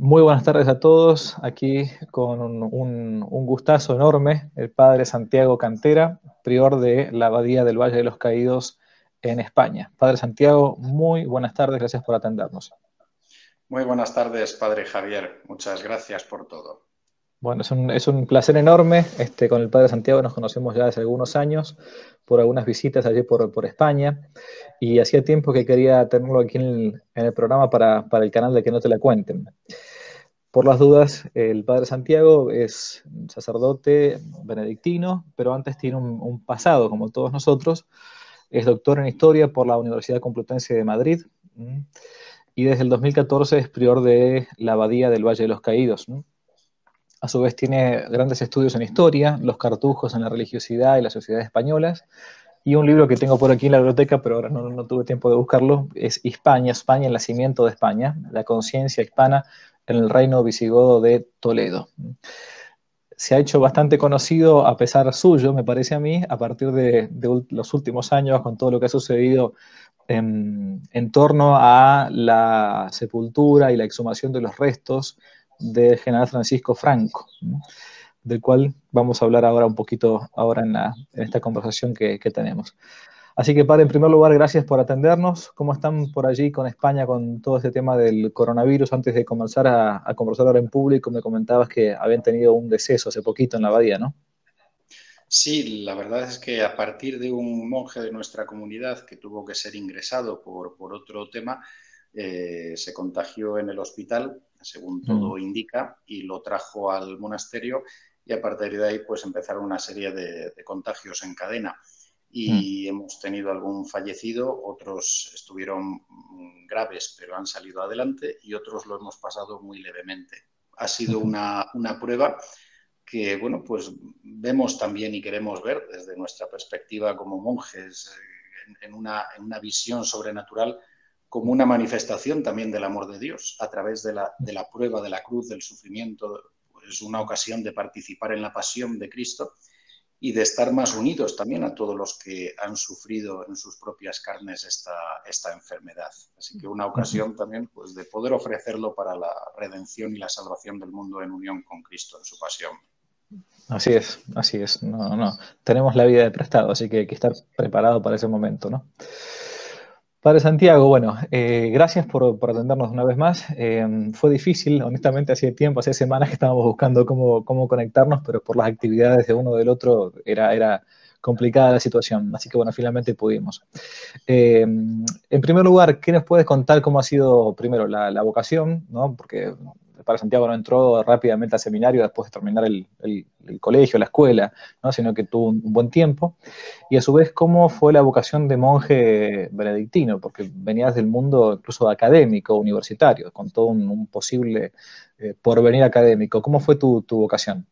Muy buenas tardes a todos, aquí con un gustazo enorme, el padre Santiago Cantera, prior de la Abadía del Valle de los Caídos en España. Padre Santiago, muy buenas tardes, gracias por atendernos. Muy buenas tardes, padre Javier. Muchas gracias por todo. Bueno, es un placer enorme. Con el padre Santiago nos conocemos ya hace algunos años por algunas visitas allí por España y hacía tiempo que quería tenerlo aquí en el programa para el canal de Que No Te La Cuenten. Por las dudas, el padre Santiago es un sacerdote benedictino, pero antes tiene un pasado, como todos nosotros. Es doctor en historia por la Universidad Complutense de Madrid, y desde el 2014 es prior de la Abadía del Valle de los Caídos. A su vez tiene grandes estudios en historia, los cartujos en la religiosidad y las sociedades españolas, y un libro que tengo por aquí en la biblioteca, pero ahora no tuve tiempo de buscarlo, es Hispania, España, el nacimiento de España, la conciencia hispana en el reino visigodo de Toledo. Se ha hecho bastante conocido a pesar suyo, me parece a mí, a partir de los últimos años con todo lo que ha sucedido en torno a la sepultura y la exhumación de los restos del general Francisco Franco, del cual vamos a hablar ahora un poquito ahora en esta conversación que tenemos. Así que, padre, en primer lugar, gracias por atendernos. ¿Cómo están por allí con España con todo este tema del coronavirus? Antes de comenzar a conversar ahora en público, me comentabas que habían tenido un deceso hace poquito en la abadía, ¿no? Sí, la verdad es que a partir de un monje de nuestra comunidad que tuvo que ser ingresado por otro tema, se contagió en el hospital, según Mm, todo indica, y lo trajo al monasterio y a partir de ahí pues empezaron una serie de contagios en cadena. mm, Y hemos tenido algún fallecido, otros estuvieron graves pero han salido adelante y otros lo hemos pasado muy levemente. Ha sido ujú. una prueba que, bueno, pues vemos también y queremos ver desde nuestra perspectiva como monjes en una visión sobrenatural como una manifestación también del amor de Dios a través de la prueba de la cruz, del sufrimiento. Es una ocasión de participar en la pasión de Cristo y de estar más unidos también a todos los que han sufrido en sus propias carnes esta enfermedad. Así que una Ujú. ocasión también pues, de poder ofrecerlo para la redención y la salvación del mundo en unión con Cristo en su pasión. Así es, así es. No, no. Tenemos la vida de prestado, así que hay que estar preparado para ese momento, ¿no? Padre Santiago, bueno, gracias por atendernos una vez más. Fue difícil, honestamente, hacía tiempo, hacía semanas que estábamos buscando cómo conectarnos, pero por las actividades de uno del otro era complicada la situación. Así que bueno, finalmente pudimos. En primer lugar, ¿qué nos puedes contar cómo ha sido primero la vocación, ¿no? Porque para Santiago no entró rápidamente al seminario después de terminar el colegio, la escuela, ¿no? Sino que tuvo un buen tiempo. Y a su vez, ¿cómo fue la vocación de monje benedictino? Porque venías del mundo incluso académico, universitario, con todo un posible porvenir académico. ¿Cómo fue tu vocación?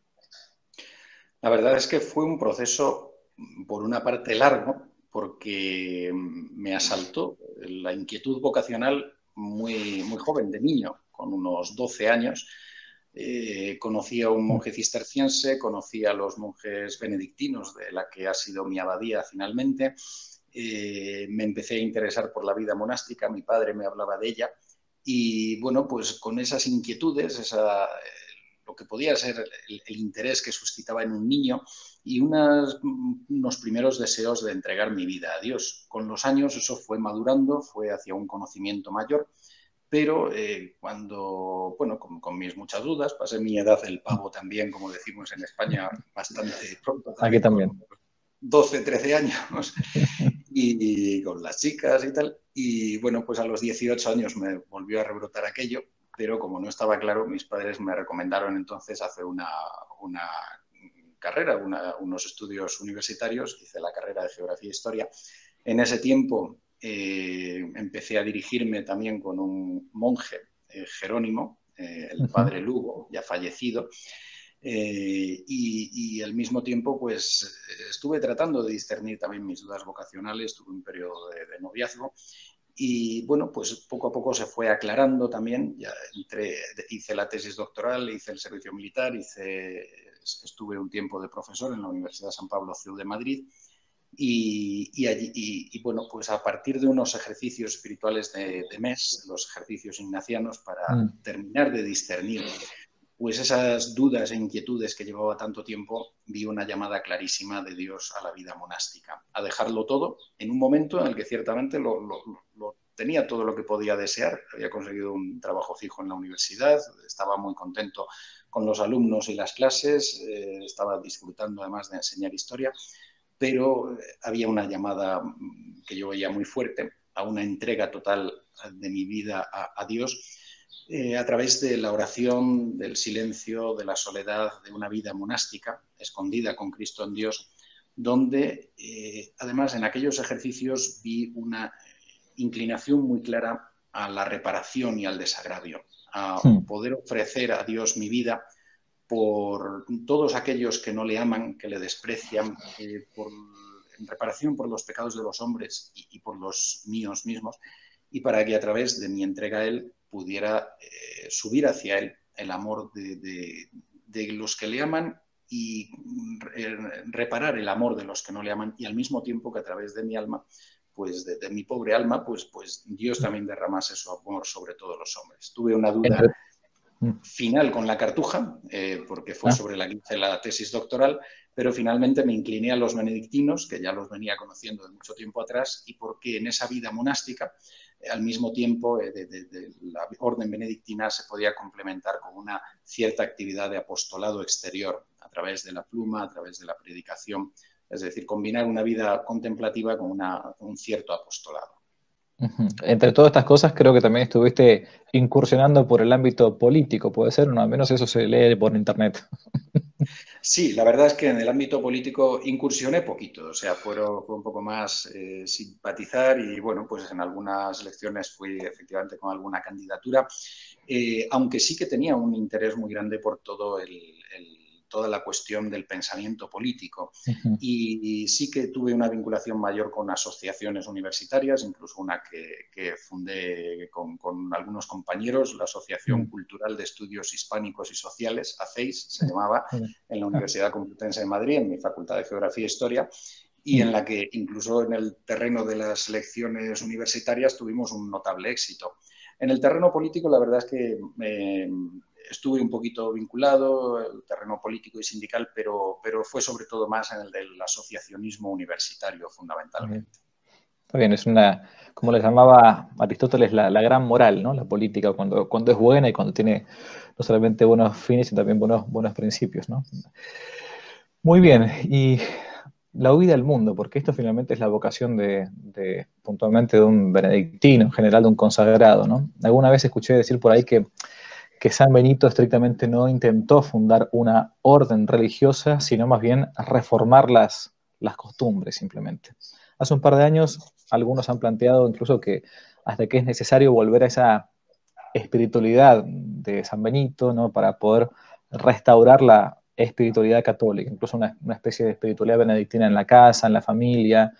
La verdad es que fue un proceso, por una parte, largo, porque me asaltó la inquietud vocacional muy joven, de niño, con unos 12 años. Conocí a un monje cisterciense, conocí a los monjes benedictinos, de la que ha sido mi abadía finalmente. Me empecé a interesar por la vida monástica, mi padre me hablaba de ella. Y bueno, pues con esas inquietudes, lo que podía ser el interés que suscitaba en un niño y unos primeros deseos de entregar mi vida a Dios. Con los años eso fue madurando, fue hacia un conocimiento mayor, pero cuando, bueno, con mis muchas dudas, pasé mi edad del pavo también, como decimos en España, bastante pronto Aquí también, con también. 12, 13 años, y con las chicas y tal. Y bueno, pues a los 18 años me volvió a rebrotar aquello, pero como no estaba claro, mis padres me recomendaron entonces hacer una carrera, unos estudios universitarios. Hice la carrera de Geografía e Historia. En ese tiempo empecé a dirigirme también con un monje, Jerónimo, el Ujú. padre Lugo, ya fallecido, y al mismo tiempo pues estuve tratando de discernir también mis dudas vocacionales, tuve un periodo de noviazgo y bueno, pues poco a poco se fue aclarando también, ya hice la tesis doctoral, hice el servicio militar, estuve un tiempo de profesor en la Universidad San Pablo CEU de Madrid Bueno, pues a partir de unos ejercicios espirituales de mes, los ejercicios ignacianos, para terminar de discernir pues esas dudas e inquietudes que llevaba tanto tiempo, vi una llamada clarísima de Dios a la vida monástica, a dejarlo todo en un momento en el que ciertamente lo tenía todo lo que podía desear. Había conseguido un trabajo fijo en la universidad, estaba muy contento con los alumnos y las clases, estaba disfrutando además de enseñar historia, pero había una llamada que yo veía muy fuerte a una entrega total de mi vida a Dios, a través de la oración, del silencio, de la soledad, de una vida monástica, escondida con Cristo en Dios, donde además en aquellos ejercicios vi una inclinación muy clara a la reparación y al desagravio, a poder ofrecer a Dios mi vida por todos aquellos que no le aman, que le desprecian, en reparación por los pecados de los hombres y por los míos mismos, y para que a través de mi entrega a Él pudiera subir hacia Él el amor de los que le aman y reparar el amor de los que no le aman, y al mismo tiempo que a través de mi alma, pues de mi pobre alma, pues Dios también derramase su amor sobre todos los hombres. Tuve una duda final con la cartuja, porque fue sobre la que hice la tesis doctoral, pero finalmente me incliné a los benedictinos, que ya los venía conociendo de mucho tiempo atrás, y porque en esa vida monástica, al mismo tiempo de la orden benedictina, se podía complementar con una cierta actividad de apostolado exterior, a través de la pluma, a través de la predicación, es decir, combinar una vida contemplativa con un cierto apostolado. Entre todas estas cosas, creo que también estuviste incursionando por el ámbito político, ¿puede ser? No, al menos eso se lee por internet. Sí, la verdad es que en el ámbito político incursioné poquito, o sea, fue un poco más simpatizar y, bueno, pues en algunas elecciones fui efectivamente con alguna candidatura, aunque sí que tenía un interés muy grande por toda la cuestión del pensamiento político. Y sí que tuve una vinculación mayor con asociaciones universitarias, incluso una que fundé con algunos compañeros, la Asociación Cultural de Estudios Hispánicos y Sociales, ACEIS, se llamaba, en la Universidad Complutense de Madrid, en mi Facultad de Geografía e Historia, y en la que incluso en el terreno de las elecciones universitarias tuvimos un notable éxito. En el terreno político, la verdad es que estuve un poquito vinculado, el terreno político y sindical, pero fue sobre todo más en el del asociacionismo universitario, fundamentalmente. Está bien, es una, como le llamaba Aristóteles, la gran moral, ¿no? La política, cuando es buena y cuando tiene no solamente buenos fines, sino también buenos principios, ¿no? Muy bien, y la huida al mundo, porque esto finalmente es la vocación puntualmente de un benedictino, en general de un consagrado, ¿no? Alguna vez escuché decir por ahí que San Benito estrictamente no intentó fundar una orden religiosa, sino más bien reformar las costumbres simplemente. Hace un par de años algunos han planteado incluso que hasta que es necesario volver a esa espiritualidad de San Benito, ¿no? Para poder restaurar la espiritualidad católica, incluso una especie de espiritualidad benedictina en la casa, en la familia.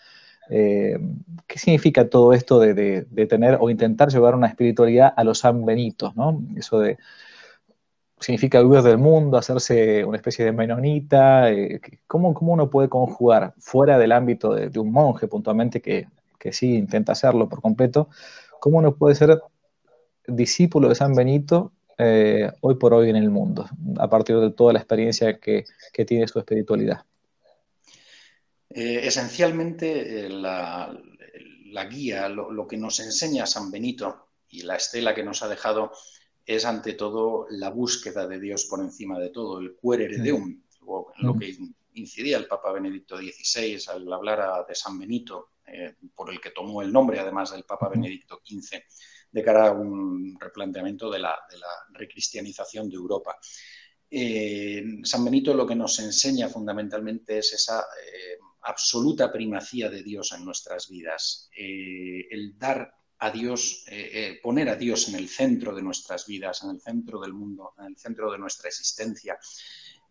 ¿Qué significa todo esto de tener o intentar llevar una espiritualidad a los San Benitos, ¿no? Eso significa huir del mundo, hacerse una especie de menonita. ¿Cómo uno puede conjugar fuera del ámbito de un monje puntualmente que sí intenta hacerlo por completo? ¿Cómo uno puede ser discípulo de San Benito hoy por hoy en el mundo, a partir de toda la experiencia que tiene su espiritualidad? Esencialmente, la guía, lo que nos enseña San Benito y la estela que nos ha dejado es ante todo la búsqueda de Dios por encima de todo, el querere deum, lo que incidía el Papa Benedicto XVI al hablar de San Benito, por el que tomó el nombre además del Papa Benedicto XV, de cara a un replanteamiento de la recristianización de Europa. San Benito lo que nos enseña fundamentalmente es esa absoluta primacía de Dios en nuestras vidas, el dar a Dios, poner a Dios en el centro de nuestras vidas, en el centro del mundo, en el centro de nuestra existencia,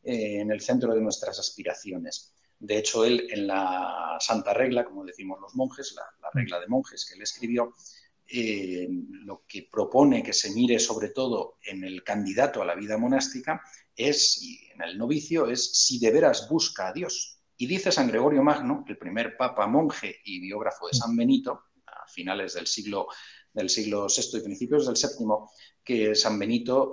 en el centro de nuestras aspiraciones. De hecho, él en la Santa Regla, como decimos los monjes, la regla de monjes que él escribió, lo que propone que se mire sobre todo en el candidato a la vida monástica es, y en el novicio, es si de veras busca a Dios. Y dice San Gregorio Magno, el primer papa monje y biógrafo de San Benito, a finales del siglo VI y principios del VII, que San Benito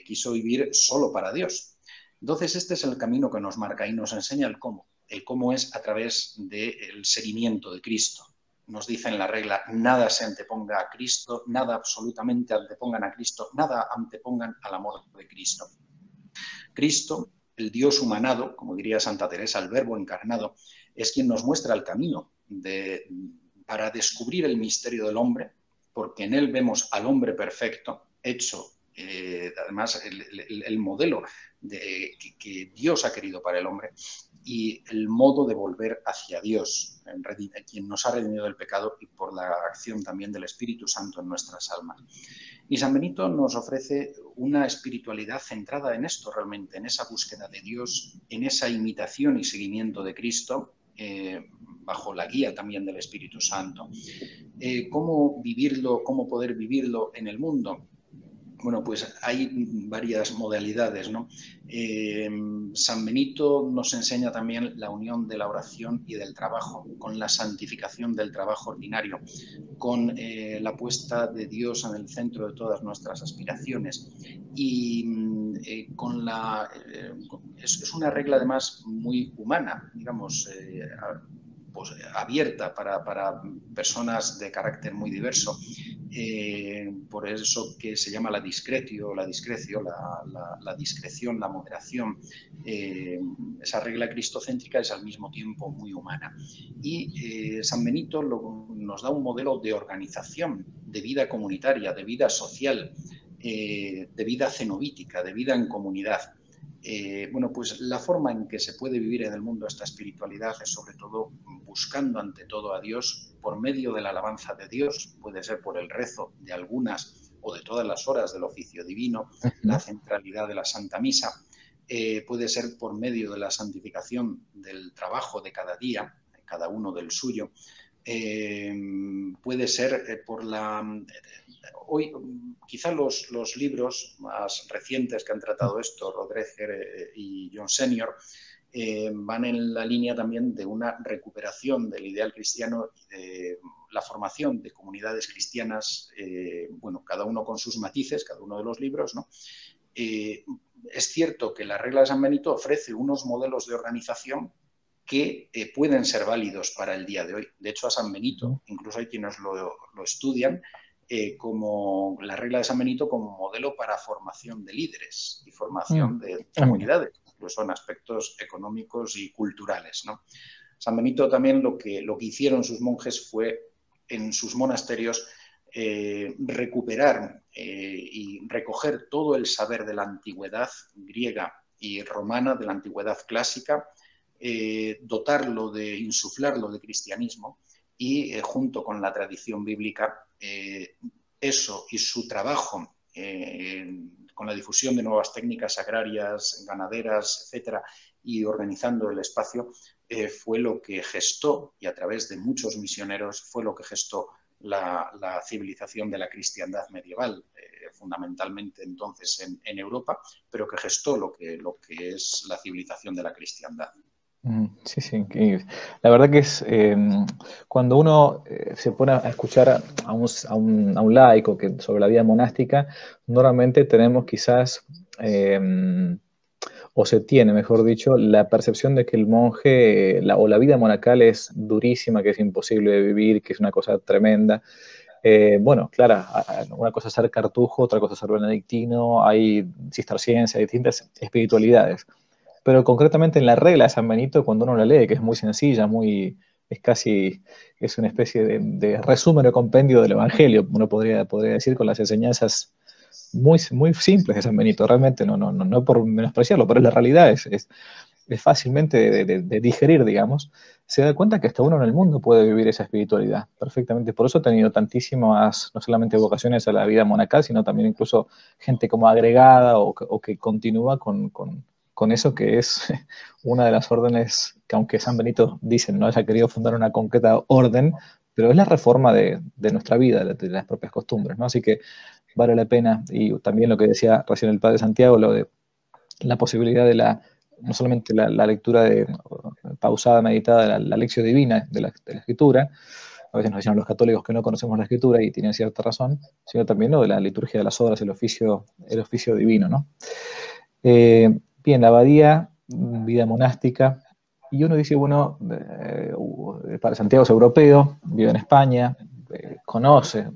quiso vivir solo para Dios. Entonces, este es el camino que nos marca y nos enseña el cómo. El cómo es a través del seguimiento de Cristo. Nos dice en la regla, nada se anteponga a Cristo, nada absolutamente antepongan a Cristo, nada antepongan al amor de Cristo. Cristo, el Dios humanado, como diría Santa Teresa, el Verbo encarnado, es quien nos muestra el camino para descubrir el misterio del hombre, porque en él vemos al hombre perfecto, hecho, además, el modelo que Dios ha querido para el hombre y el modo de volver hacia Dios, quien nos ha redimido del pecado y por la acción también del Espíritu Santo en nuestras almas. Y San Benito nos ofrece una espiritualidad centrada en esto realmente, en esa búsqueda de Dios, en esa imitación y seguimiento de Cristo, bajo la guía también del Espíritu Santo. ¿Cómo vivirlo, cómo poder vivirlo en el mundo? Bueno, pues hay varias modalidades, ¿no? San Benito nos enseña también la unión de la oración y del trabajo, con la santificación del trabajo ordinario, con la puesta de Dios en el centro de todas nuestras aspiraciones. Y es una regla además muy humana, digamos, pues, abierta para personas de carácter muy diverso. Por eso que se llama la discreción, la moderación. Esa regla cristocéntrica es al mismo tiempo muy humana. Y San Benito nos da un modelo de organización, de vida comunitaria, de vida social, de vida cenobítica, de vida en comunidad. Bueno, pues la forma en que se puede vivir en el mundo esta espiritualidad es sobre todo buscando ante todo a Dios por medio de la alabanza de Dios, puede ser por el rezo de algunas o de todas las horas del oficio divino, la centralidad de la Santa Misa, puede ser por medio de la santificación del trabajo de cada día, cada uno del suyo, puede ser por la... Hoy, quizá los libros más recientes que han tratado esto, Rodreger y John Senior, van en la línea también de una recuperación del ideal cristiano y de la formación de comunidades cristianas, bueno, cada uno con sus matices, cada uno de los libros, ¿no? Es cierto que la regla de San Benito ofrece unos modelos de organización que pueden ser válidos para el día de hoy. De hecho, a San Benito, incluso hay quienes lo estudian, como la regla de San Benito como modelo para formación de líderes y formación de comunidades, incluso en aspectos económicos y culturales, ¿no? San Benito también lo que hicieron sus monjes fue en sus monasterios recuperar y recoger todo el saber de la antigüedad griega y romana, de la antigüedad clásica, dotarlo insuflarlo de cristianismo y junto con la tradición bíblica, eso y su trabajo con la difusión de nuevas técnicas agrarias, ganaderas, etcétera, y organizando el espacio, fue lo que gestó, y a través de muchos misioneros, fue lo que gestó la civilización de la cristiandad medieval, fundamentalmente entonces en Europa, pero que gestó lo que es la civilización de la cristiandad. Sí, sí. La verdad que es cuando uno se pone a escuchar a un laico sobre la vida monástica, normalmente tenemos quizás, o se tiene, mejor dicho, la percepción de que el monje o la vida monacal es durísima, que es imposible de vivir, que es una cosa tremenda. Bueno, claro, una cosa es ser cartujo, otra cosa es ser benedictino, hay cistercienses, hay distintas espiritualidades. Pero concretamente en la regla de San Benito, cuando uno la lee, que es muy sencilla, es una especie de resumen o compendio del Evangelio, uno podría decir, con las enseñanzas muy, muy simples de San Benito. Realmente no por menospreciarlo, pero la realidad es fácilmente de digerir, digamos. Se da cuenta que hasta uno en el mundo puede vivir esa espiritualidad perfectamente. Por eso ha tenido tantísimas, no solamente vocaciones a la vida monacal, sino también incluso gente como agregada o que continúa con eso, que es una de las órdenes que, aunque San Benito dicen no haya querido fundar una concreta orden, pero es la reforma de nuestra vida, de las propias costumbres, ¿no? Así que vale la pena. Y también lo que decía recién el padre Santiago, lo de la posibilidad de no solamente la lectura pausada, meditada, la lección divina de la Escritura, a veces nos dicen los católicos que no conocemos la Escritura y tienen cierta razón, sino también lo de la liturgia de las horas, el oficio divino, ¿no? Bien, la abadía, vida monástica, y uno dice, bueno, para Santiago es europeo, vive en España, conoce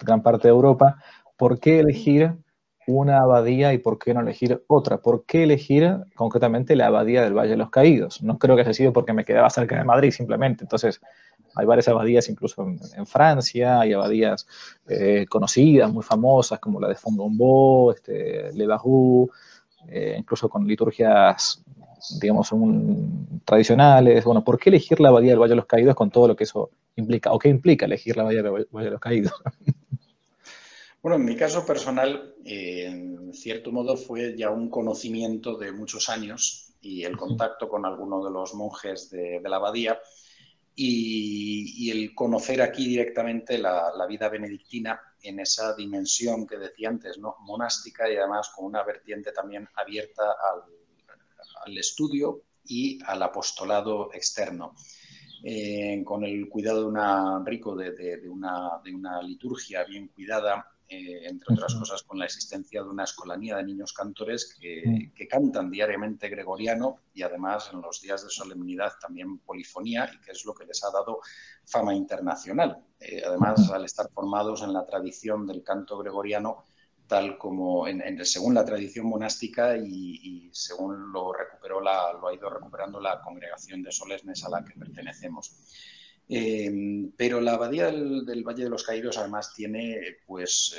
gran parte de Europa, ¿por qué elegir una abadía y por qué no elegir otra? ¿Por qué elegir concretamente la abadía del Valle de los Caídos? No creo que haya sido porque me quedaba cerca de Madrid simplemente, entonces hay varias abadías incluso en Francia, hay abadías conocidas, muy famosas, como la de Fontainebleau, Le Barroux, incluso con liturgias, digamos, tradicionales. Bueno, ¿por qué elegir la abadía del Valle de los Caídos con todo lo que eso implica? ¿O qué implica elegir la abadía del Valle de los Caídos? Bueno, en mi caso personal, en cierto modo fue ya un conocimiento de muchos años y el contacto con alguno de los monjes de la abadía y el conocer aquí directamente la vida benedictina en esa dimensión que decía antes, ¿no? Monástica, y además con una vertiente también abierta al estudio y al apostolado externo. Con el cuidado rico de una liturgia bien cuidada, entre otras cosas con la existencia de una escolanía de niños cantores que cantan diariamente gregoriano y además en los días de solemnidad también polifonía, y que es lo que les ha dado fama internacional. Además, al estar formados en la tradición del canto gregoriano, tal como según la tradición monástica y según lo ha ido recuperando la congregación de Solesmes a la que pertenecemos. Pero la abadía del Valle de los Caídos además tiene pues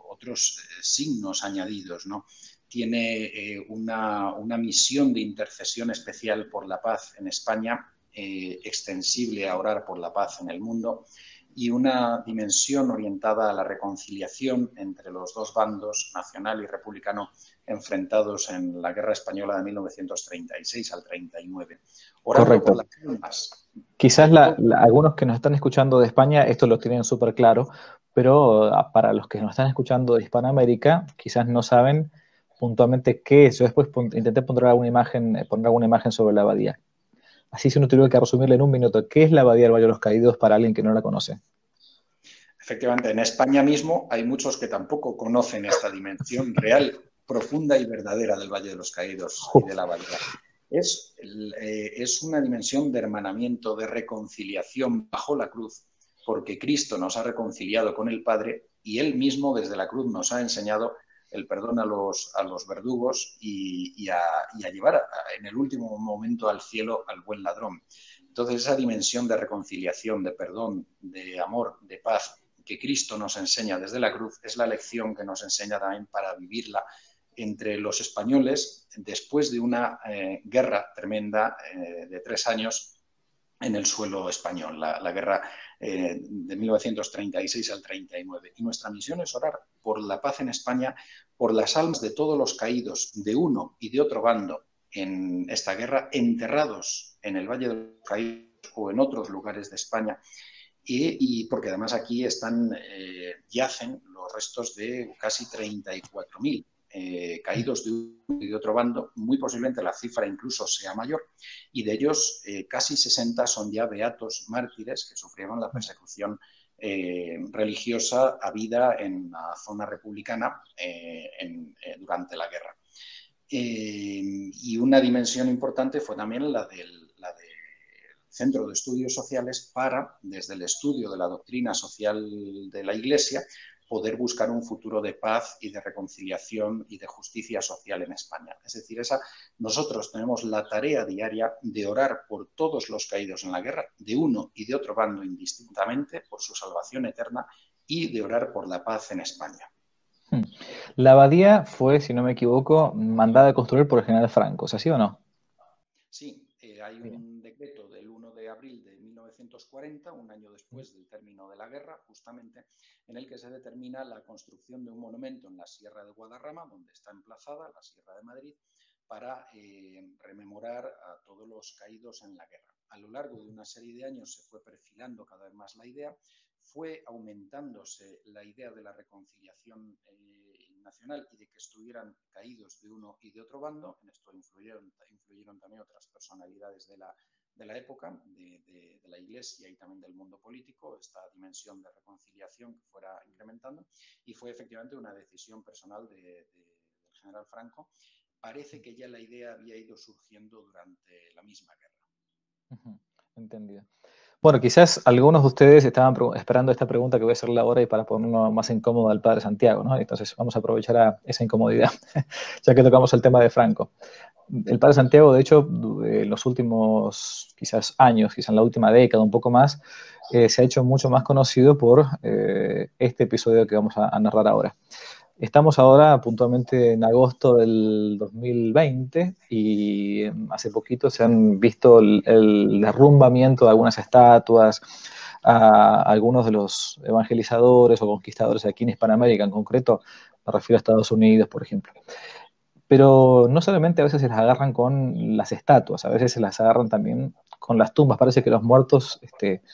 otros signos añadidos, ¿no? Tiene una misión de intercesión especial por la paz en España, extensible a orar por la paz en el mundo, y una dimensión orientada a la reconciliación entre los dos bandos, nacional y republicano, enfrentados en la Guerra Española de 1936 al 39. Orando Correcto. por las almas. Quizás algunos que nos están escuchando de España esto lo tienen súper claro, pero para los que nos están escuchando de Hispanoamérica, quizás no saben puntualmente qué es. Yo después intenté poner alguna imagen sobre la abadía. Así, si uno tuviera que resumirle en un minuto, ¿qué es la abadía del Valle de los Caídos para alguien que no la conoce? Efectivamente, en España mismo hay muchos que tampoco conocen esta dimensión real, profunda y verdadera del Valle de los Caídos y de la abadía. Es una dimensión de hermanamiento, de reconciliación bajo la cruz, porque Cristo nos ha reconciliado con el Padre y Él mismo desde la cruz nos ha enseñado el perdón a los verdugos y a llevar en el último momento al cielo al buen ladrón. Entonces, esa dimensión de reconciliación, de perdón, de amor, de paz, que Cristo nos enseña desde la cruz, es la lección que nos enseña también para vivirla entre los españoles después de una guerra tremenda de 3 años en el suelo español, la guerra de 1936 al 39. Y nuestra misión es orar por la paz en España, por las almas de todos los caídos de uno y de otro bando en esta guerra, enterrados en el Valle de los Caídos o en otros lugares de España, y porque además aquí yacen los restos de casi 34.000 caídos de uno y de otro bando, muy posiblemente la cifra incluso sea mayor, y de ellos casi 60 son ya beatos mártires que sufrieron la persecución religiosa habida en la zona republicana durante la guerra. Y una dimensión importante fue también la del Centro de Estudios Sociales para, desde el estudio de la doctrina social de la Iglesia, poder buscar un futuro de paz y de reconciliación y de justicia social en España. Es decir, nosotros tenemos la tarea diaria de orar por todos los caídos en la guerra, de uno y de otro bando indistintamente, por su salvación eterna, y de orar por la paz en España. La abadía fue, si no me equivoco, mandada a construir por el general Franco, ¿es así o no? Sí, hay un decreto del 1 de abril de 1940, un año después del término de la guerra, justamente, en el que se determina la construcción de un monumento en la Sierra de Guadarrama, donde está emplazada la Sierra de Madrid, para rememorar a todos los caídos en la guerra. A lo largo de una serie de años se fue perfilando cada vez más la idea, fue aumentándose la idea de la reconciliación nacional y de que estuvieran caídos de uno y de otro bando. En esto influyeron también otras personalidades de la época, de la Iglesia y también del mundo político, esta dimensión de reconciliación que fuera incrementando, y fue efectivamente una decisión personal del general Franco. Parece que ya la idea había ido surgiendo durante la misma guerra. Entendido. Bueno, quizás algunos de ustedes estaban esperando esta pregunta que voy a hacerle ahora y para ponerlo más incómodo al padre Santiago, ¿no? Entonces vamos a aprovechar esa incomodidad, ya que tocamos el tema de Franco. El padre Santiago, de hecho, en los últimos quizás años, quizás en la última década, un poco más, se ha hecho mucho más conocido por este episodio que vamos a narrar ahora. Estamos ahora puntualmente en agosto del 2020 y hace poquito se han visto el derrumbamiento de algunas estatuas a algunos de los evangelizadores o conquistadores aquí en Hispanoamérica, en concreto me refiero a Estados Unidos, por ejemplo. Pero no solamente a veces se las agarran con las estatuas, a veces se las agarran también con las tumbas. Parece que los muertos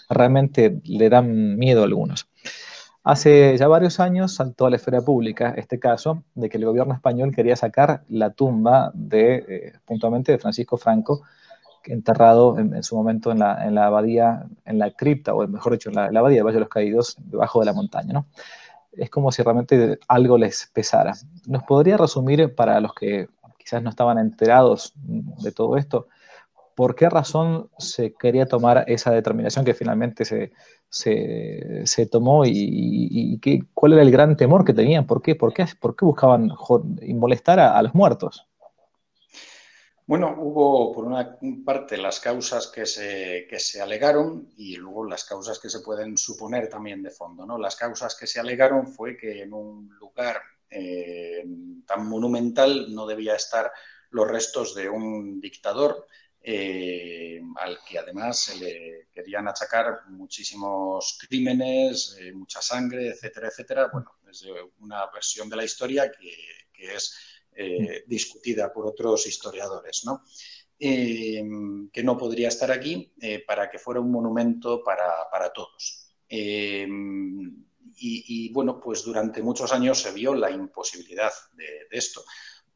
realmente le dan miedo a algunos. Hace ya varios años saltó a la esfera pública este caso de que el gobierno español quería sacar la tumba puntualmente de Francisco Franco, enterrado en su momento en la abadía, en la cripta, o mejor dicho, en la abadía de Valle de los Caídos, debajo de la montaña, ¿no? Es como si realmente algo les pesara. ¿Nos podría resumir, para los que quizás no estaban enterados de todo esto, por qué razón se quería tomar esa determinación que finalmente se tomó y cuál era el gran temor que tenían? ¿Por qué buscaban molestar a los muertos? Bueno, hubo por una parte las causas que se alegaron y luego las causas que se pueden suponer también de fondo, ¿no? Las causas que se alegaron fue que en un lugar tan monumental no debía estar los restos de un dictador al que además se le querían achacar muchísimos crímenes, mucha sangre, etcétera, etcétera. Bueno, es una versión de la historia que es discutida por otros historiadores, ¿no? Que no podría estar aquí para que fuera un monumento para todos. Y bueno, pues durante muchos años se vio la imposibilidad de esto.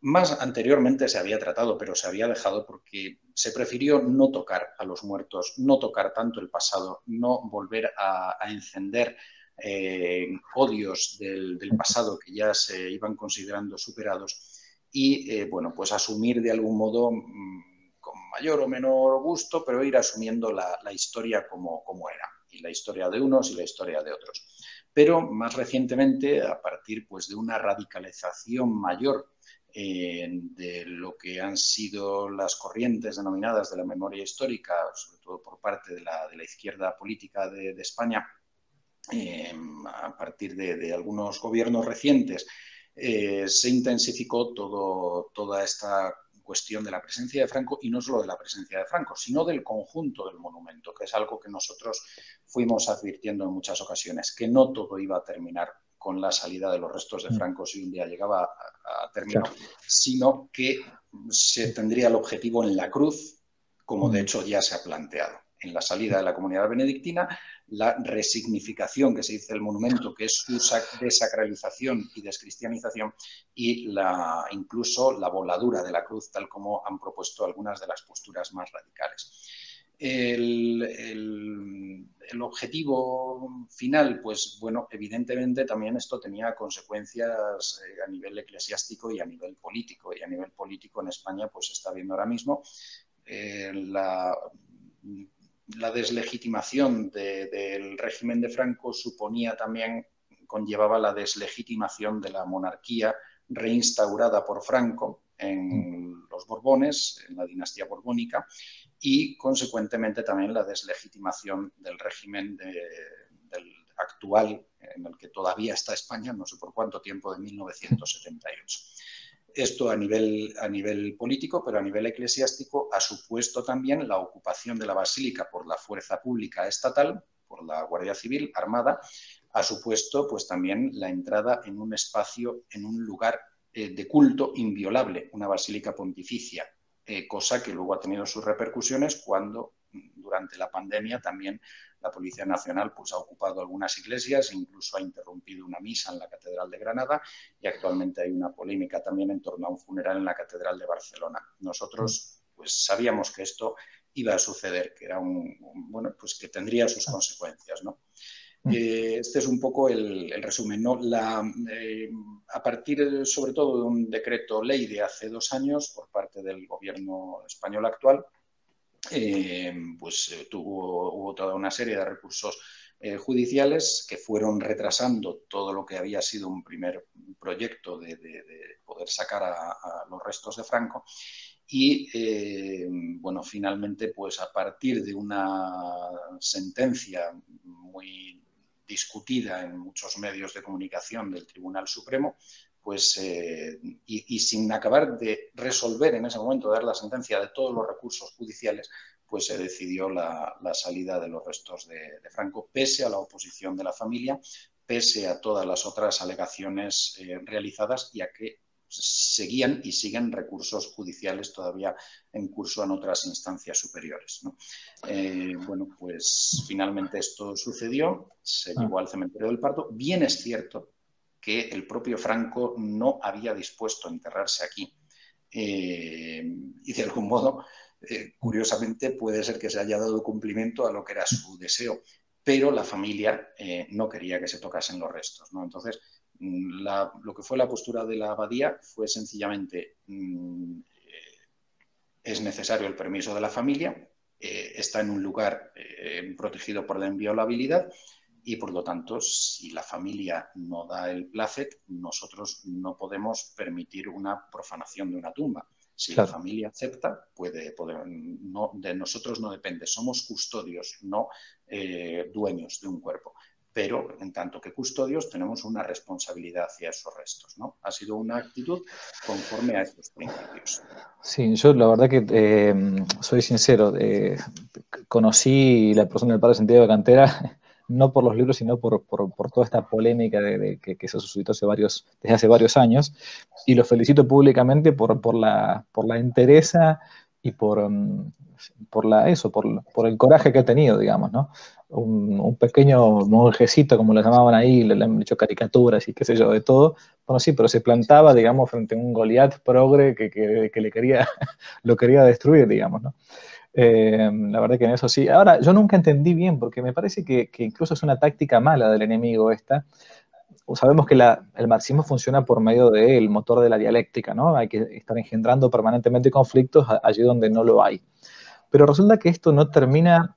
Más anteriormente se había tratado, pero se había dejado porque se prefirió no tocar a los muertos, no tocar tanto el pasado, no volver a encender odios del pasado que ya se iban considerando superados y, bueno, pues asumir de algún modo, con mayor o menor gusto, pero ir asumiendo la historia como era, y la historia de unos y la historia de otros. Pero más recientemente, a partir pues, de una radicalización mayor de lo que han sido las corrientes denominadas de la memoria histórica, sobre todo por parte de la izquierda política de España, a partir de algunos gobiernos recientes, se intensificó toda esta cuestión de la presencia de Franco, y no solo de la presencia de Franco, sino del conjunto del monumento, que es algo que nosotros fuimos advirtiendo en muchas ocasiones, que no todo iba a terminar con la salida de los restos de Franco si un día llegaba a término, claro, sino que se tendría el objetivo en la cruz, como de hecho ya se ha planteado. En la salida de la comunidad benedictina, la resignificación que se dice del monumento, que es su desacralización y descristianización, y incluso la voladura de la cruz, tal como han propuesto algunas de las posturas más radicales. El objetivo final, pues bueno, evidentemente también esto tenía consecuencias a nivel eclesiástico y a nivel político. Y a nivel político en España pues se está viendo ahora mismo la deslegitimación del régimen de Franco conllevaba la deslegitimación de la monarquía reinstaurada por Franco en los Borbones, en la dinastía borbónica, y consecuentemente también la deslegitimación del régimen del actual, en el que todavía está España, no sé por cuánto tiempo, de 1978. Esto a nivel político, pero a nivel eclesiástico ha supuesto también la ocupación de la basílica por la fuerza pública estatal, por la Guardia Civil Armada, ha supuesto pues también la entrada en un espacio, en un lugar de culto inviolable, una basílica pontificia, cosa que luego ha tenido sus repercusiones cuando durante la pandemia también la Policía Nacional pues, ha ocupado algunas iglesias, incluso ha interrumpido una misa en la Catedral de Granada y actualmente hay una polémica también en torno a un funeral en la Catedral de Barcelona. Nosotros pues, sabíamos que esto iba a suceder, que era bueno, pues que tendría sus consecuencias, ¿no? Este es un poco el resumen, ¿no? A partir, sobre todo, de un decreto ley de hace 2 años por parte del gobierno español actual, pues hubo toda una serie de recursos judiciales que fueron retrasando todo lo que había sido un primer proyecto de poder sacar a los restos de Franco. Y, bueno, finalmente, pues a partir de una sentencia muy discutida en muchos medios de comunicación del Tribunal Supremo, pues, y sin acabar de resolver en ese momento, dar la sentencia de todos los recursos judiciales, pues se decidió la salida de los restos de Franco, pese a la oposición de la familia, pese a todas las otras alegaciones realizadas y a que seguían y siguen recursos judiciales todavía en curso en otras instancias superiores, ¿no? Bueno, pues finalmente esto sucedió, se llevó al cementerio del Pardo. Bien es cierto que el propio Franco no había dispuesto a enterrarse aquí y de algún modo, curiosamente, puede ser que se haya dado cumplimiento a lo que era su deseo, pero la familia no quería que se tocasen los restos, ¿no? Entonces, lo que fue la postura de la abadía fue sencillamente es necesario el permiso de la familia, está en un lugar protegido por la inviolabilidad y, por lo tanto, si la familia no da el plácet, nosotros no podemos permitir una profanación de una tumba. Si la familia acepta, no, de nosotros no depende. Somos custodios, no dueños de un cuerpo. Pero, en tanto que custodios, tenemos una responsabilidad hacia esos restos, ¿no? Ha sido una actitud conforme a estos principios. Sí, yo la verdad que soy sincero, conocí la persona del Padre Santiago de Cantera no por los libros, sino por toda esta polémica que se suscitó desde hace varios años, y lo felicito públicamente por la entereza y por el coraje que ha tenido, digamos, ¿no? Un pequeño monjecito, como lo llamaban ahí, le han hecho caricaturas y qué sé yo, de todo. Bueno, sí, pero se plantaba, digamos, frente a un Goliat progre que lo quería destruir, digamos, ¿no? La verdad que en eso sí. Ahora, yo nunca entendí bien, porque me parece que incluso es una táctica mala del enemigo esta. Sabemos que el marxismo funciona por medio del motor de la dialéctica, ¿no? Hay que estar engendrando permanentemente conflictos allí donde no lo hay. Pero resulta que esto no termina,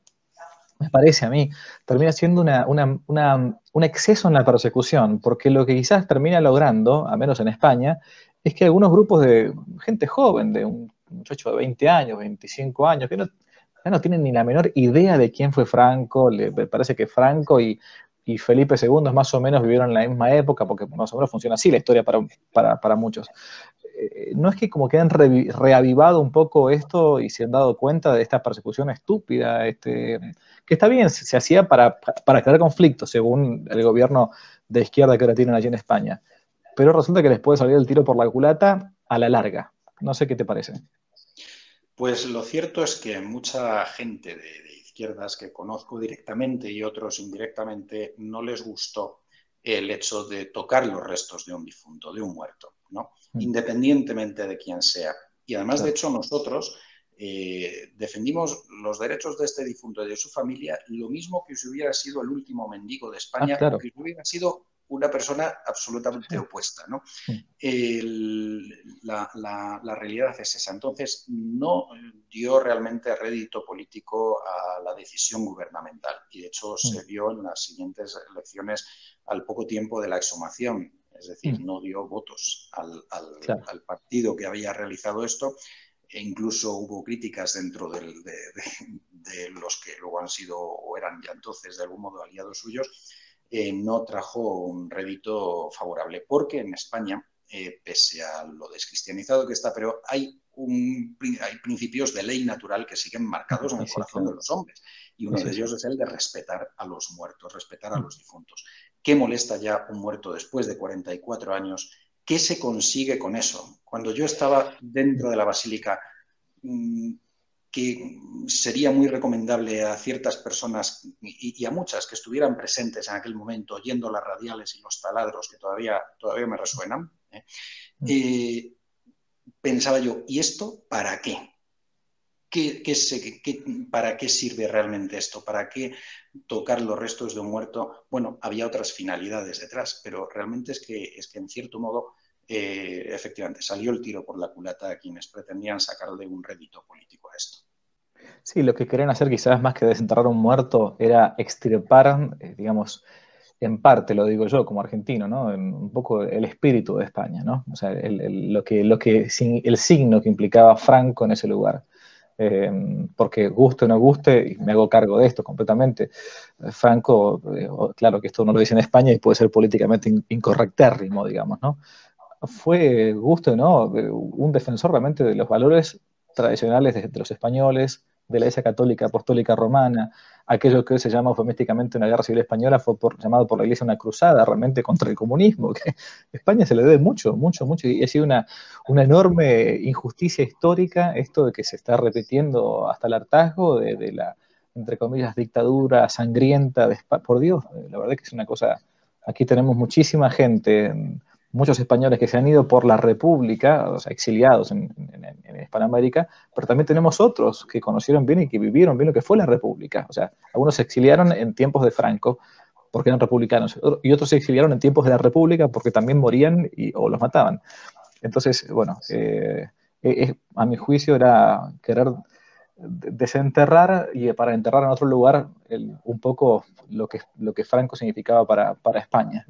me parece a mí, termina siendo un exceso en la persecución, porque lo que quizás termina logrando, al menos en España, es que algunos grupos de gente joven, de un muchacho de 20 años, 25 años, que ya no tienen ni la menor idea de quién fue Franco, me parece que Franco y Felipe II más o menos vivieron en la misma época, porque más o menos funciona así la historia para muchos. No es que como que han reavivado un poco esto y se han dado cuenta de esta persecución estúpida, que está bien, se hacía para crear conflictos, según el gobierno de izquierda que ahora tienen allí en España. Pero resulta que les puede salir el tiro por la culata a la larga. No sé qué te parece. Pues lo cierto es que mucha gente de izquierdas que conozco directamente y otros indirectamente no les gustó el hecho de tocar los restos de un difunto, de un muerto, ¿no? Independientemente de quién sea. Y además, de hecho, nosotros defendimos los derechos de este difunto y de su familia lo mismo que si hubiera sido el último mendigo de España o que hubiera sido una persona absolutamente opuesta, ¿no? La realidad es esa. Entonces, no dio realmente rédito político a la decisión gubernamental y, de hecho, se vio en las siguientes elecciones al poco tiempo de la exhumación. Es decir, no dio votos al partido que había realizado esto, e incluso hubo críticas dentro de los que luego han sido o eran ya entonces de algún modo aliados suyos. No trajo un rédito favorable, porque en España, pese a lo descristianizado que está, pero hay principios de ley natural que siguen marcados en el corazón de los hombres, y uno de ellos es el de respetar a los muertos, respetar a los difuntos. ¿Qué molesta ya un muerto después de 44 años? ¿Qué se consigue con eso? Cuando yo estaba dentro de la basílica, que sería muy recomendable a ciertas personas y a muchas que estuvieran presentes en aquel momento, oyendo las radiales y los taladros que todavía me resuenan, pensaba yo, ¿y esto para qué? ¿Para qué sirve realmente esto? ¿Para qué tocar los restos de un muerto? Bueno, había otras finalidades detrás, pero realmente es que en cierto modo, efectivamente, salió el tiro por la culata a quienes pretendían sacarle un rédito político a esto. Sí, lo que querían hacer quizás más que desenterrar un muerto era extirpar, digamos, en parte, lo digo yo como argentino, ¿no? Un poco el espíritu de España, ¿no? O sea, el signo que implicaba Franco en ese lugar. Porque guste o no guste, y me hago cargo de esto completamente, Franco, claro que esto no lo dice en España y puede ser políticamente incorrectérrimo, digamos, ¿no? Fue, guste o no, un defensor realmente de los valores tradicionales de los españoles, de la Iglesia Católica Apostólica Romana. Aquello que hoy se llama eufemísticamente una guerra civil española fue llamado por la Iglesia una cruzada realmente contra el comunismo, que a España se le debe mucho, mucho, mucho, y ha sido una enorme injusticia histórica esto de que se está repitiendo hasta el hartazgo de la, entre comillas, dictadura sangrienta de España. Por Dios, la verdad que es una cosa, aquí tenemos muchísima gente, muchos españoles que se han ido por la República, o sea, exiliados en Hispanoamérica, pero también tenemos otros que conocieron bien y que vivieron bien lo que fue la República. O sea, algunos se exiliaron en tiempos de Franco porque eran republicanos y otros se exiliaron en tiempos de la República porque también morían o los mataban. Entonces, bueno, a mi juicio era querer desenterrar y para enterrar en otro lugar un poco lo que Franco significaba para España.